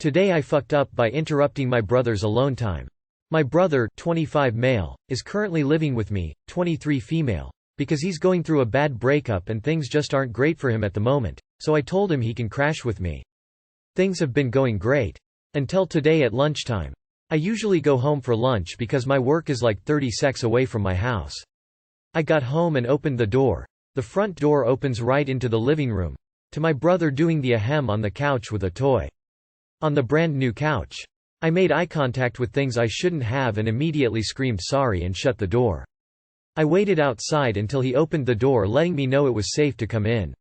Today I fucked up by interrupting my brother's alone time. My brother, 25 male, is currently living with me, 23 female, because he's going through a bad breakup and things just aren't great for him at the moment, so I told him he can crash with me. Things have been going great. Until today at lunchtime. I usually go home for lunch because my work is like 30 secs away from my house. I got home and opened the door. The front door opens right into the living room, to my brother doing the ahem on the couch with a toy. On the brand new couch. I made eye contact with things I shouldn't have and immediately screamed sorry and shut the door. I waited outside until he opened the door, letting me know it was safe to come in.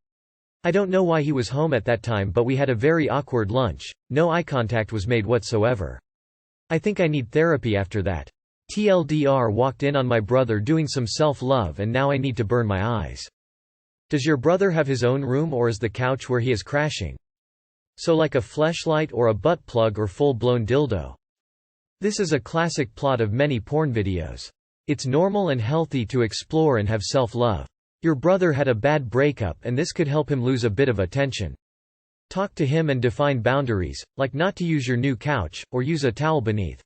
I don't know why he was home at that time, but we had a very awkward lunch. No eye contact was made whatsoever. I think I need therapy after that. TLDR walked in on my brother doing some self-love and now I need to burn my eyes. Does your brother have his own room or is the couch where he is crashing? So like a fleshlight or a butt plug or full-blown dildo. This is a classic plot of many porn videos. It's normal and healthy to explore and have self-love. Your brother had a bad breakup and this could help him lose a bit of attention. Talk to him and define boundaries, like not to use your new couch, or use a towel beneath.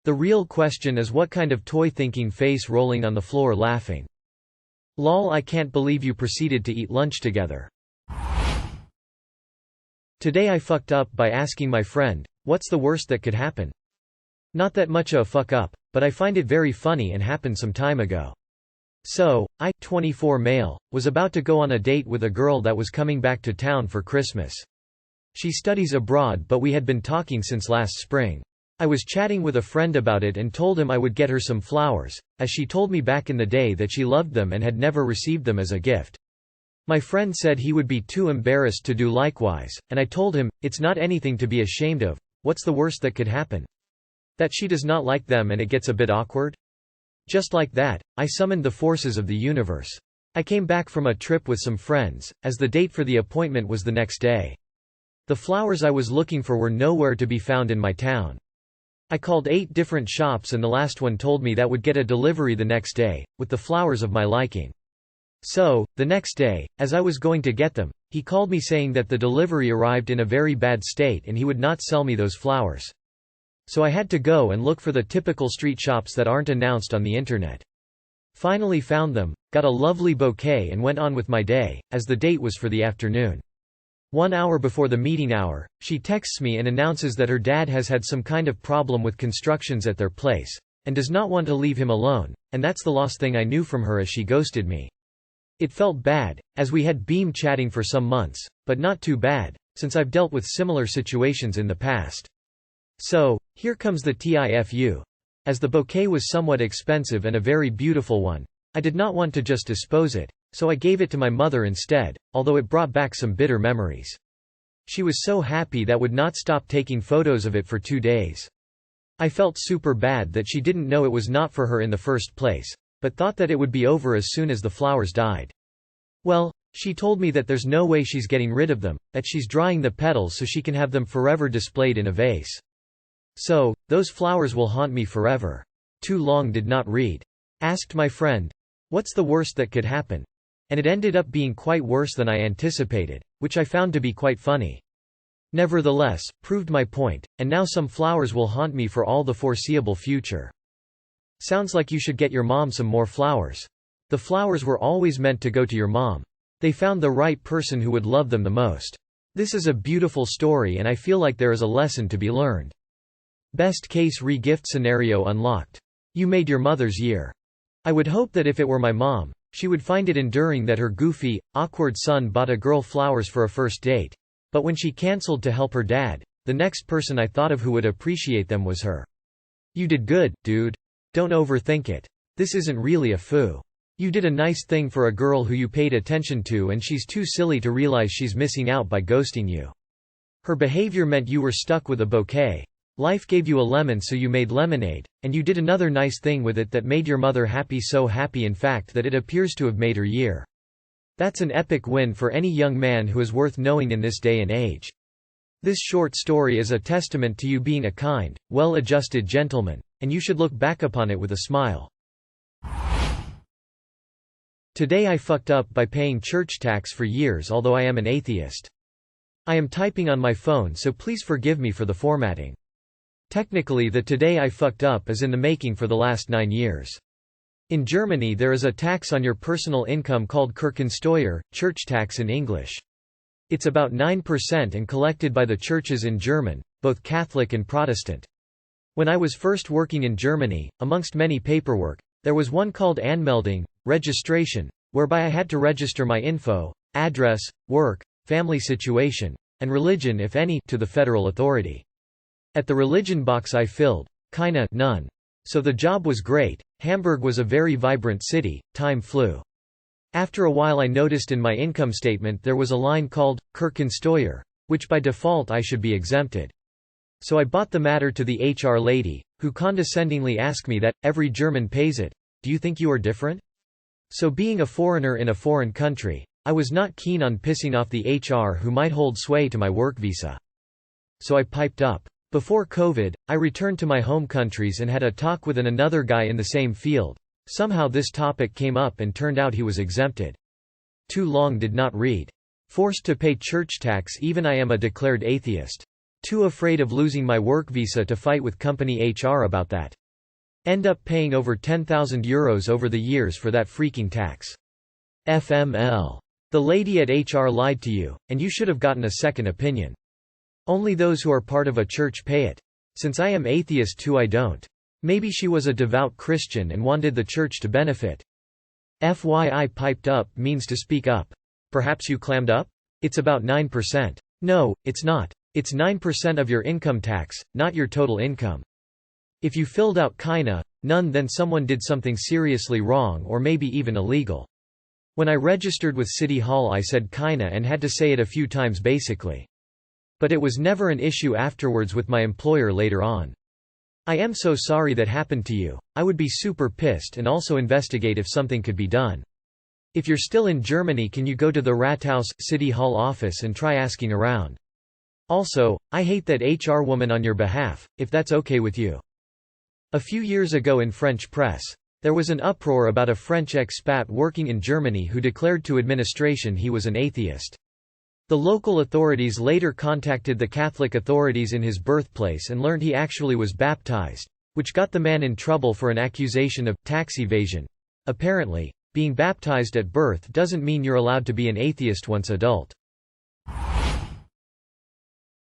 The real question is what kind of toy thinking face rolling on the floor laughing. Lol, I can't believe you proceeded to eat lunch together. Today I fucked up by asking my friend, what's the worst that could happen? Not that much of a fuck up, but I find it very funny and happened some time ago. So, I, 24 male, was about to go on a date with a girl that was coming back to town for Christmas. She studies abroad but we had been talking since last spring. I was chatting with a friend about it and told him I would get her some flowers, as she told me back in the day that she loved them and had never received them as a gift. My friend said he would be too embarrassed to do likewise, and I told him, it's not anything to be ashamed of, what's the worst that could happen? That she does not like them and it gets a bit awkward? Just like that, I summoned the forces of the universe. I came back from a trip with some friends, as the date for the appointment was the next day. The flowers I was looking for were nowhere to be found in my town. I called 8 different shops and the last one told me that would get a delivery the next day, with the flowers of my liking. So, the next day, as I was going to get them, he called me saying that the delivery arrived in a very bad state and he would not sell me those flowers. So I had to go and look for the typical street shops that aren't announced on the internet. Finally found them, got a lovely bouquet and went on with my day, as the date was for the afternoon. 1 hour before the meeting hour, she texts me and announces that her dad has had some kind of problem with constructions at their place, and does not want to leave him alone, and that's the last thing I knew from her as she ghosted me. It felt bad, as we had been chatting for some months, but not too bad, since I've dealt with similar situations in the past. So, here comes the TIFU. As the bouquet was somewhat expensive and a very beautiful one, I did not want to just dispose it, so I gave it to my mother instead, although it brought back some bitter memories. She was so happy that would not stop taking photos of it for 2 days. I felt super bad that she didn't know it was not for her in the first place, but thought that it would be over as soon as the flowers died. Well, she told me that there's no way she's getting rid of them, that she's drying the petals so she can have them forever displayed in a vase. So, those flowers will haunt me forever. Too long did not read. Asked my friend, what's the worst that could happen? And it ended up being quite worse than I anticipated, which I found to be quite funny. Nevertheless, proved my point, and now some flowers will haunt me for all the foreseeable future. Sounds like you should get your mom some more flowers. The flowers were always meant to go to your mom. They found the right person who would love them the most. This is a beautiful story and I feel like there is a lesson to be learned. Best case re-gift scenario unlocked. You made your mother's year. I would hope that if it were my mom, she would find it enduring that her goofy, awkward son bought a girl flowers for a first date. But when she cancelled to help her dad, the next person I thought of who would appreciate them was her. You did good, dude. Don't overthink it. This isn't really a foo. You did a nice thing for a girl who you paid attention to and she's too silly to realize she's missing out by ghosting you. Her behavior meant you were stuck with a bouquet. Life gave you a lemon so you made lemonade, and you did another nice thing with it that made your mother happy, so happy in fact that it appears to have made her year. That's an epic win for any young man who is worth knowing in this day and age. This short story is a testament to you being a kind, well-adjusted gentleman, and you should look back upon it with a smile. Today I fucked up by paying church tax for years although I am an atheist. I am typing on my phone, so please forgive me for the formatting. Technically, the "today I fucked up" is in the making for the last 9 years. In Germany there is a tax on your personal income called Kirchensteuer, church tax in English. It's about 9% and collected by the churches in German, both Catholic and Protestant. When I was first working in Germany, amongst many paperwork, there was one called Anmeldung, registration, whereby I had to register my info, address, work, family situation, and religion if any, to the federal authority. At the religion box I filled, keine, none. So the job was great. Hamburg was a very vibrant city, time flew. After a while I noticed in my income statement there was a line called, Kirchensteuer, which by default I should be exempted. So I brought the matter to the HR lady, who condescendingly asked me that, every German pays it, do you think you are different? So being a foreigner in a foreign country, I was not keen on pissing off the HR who might hold sway to my work visa. So I piped up. Before COVID, I returned to my home countries and had a talk with another guy in the same field. Somehow this topic came up and turned out he was exempted. Too long did not read. Forced to pay church tax even I am a declared atheist. Too afraid of losing my work visa to fight with company HR about that. End up paying over €10,000 over the years for that freaking tax. FML. The lady at HR lied to you, and you should have gotten a second opinion. Only those who are part of a church pay it. Since I am atheist too, I don't. Maybe she was a devout Christian and wanted the church to benefit. FYI, piped up means to speak up. Perhaps you clammed up? It's about 9%. No, it's not. It's 9% of your income tax, not your total income. If you filled out keine, none, then someone did something seriously wrong or maybe even illegal. When I registered with City Hall I said keine and had to say it a few times basically. But it was never an issue afterwards with my employer later on. I am so sorry that happened to you. I would be super pissed and also investigate if something could be done. If you're still in Germany, can you go to the Rathaus City Hall office and try asking around? Also, I hate that HR woman on your behalf, if that's okay with you. A few years ago in French press, there was an uproar about a French expat working in Germany who declared to administration he was an atheist. The local authorities later contacted the Catholic authorities in his birthplace and learned he actually was baptized, which got the man in trouble for an accusation of tax evasion. Apparently, being baptized at birth doesn't mean you're allowed to be an atheist once adult.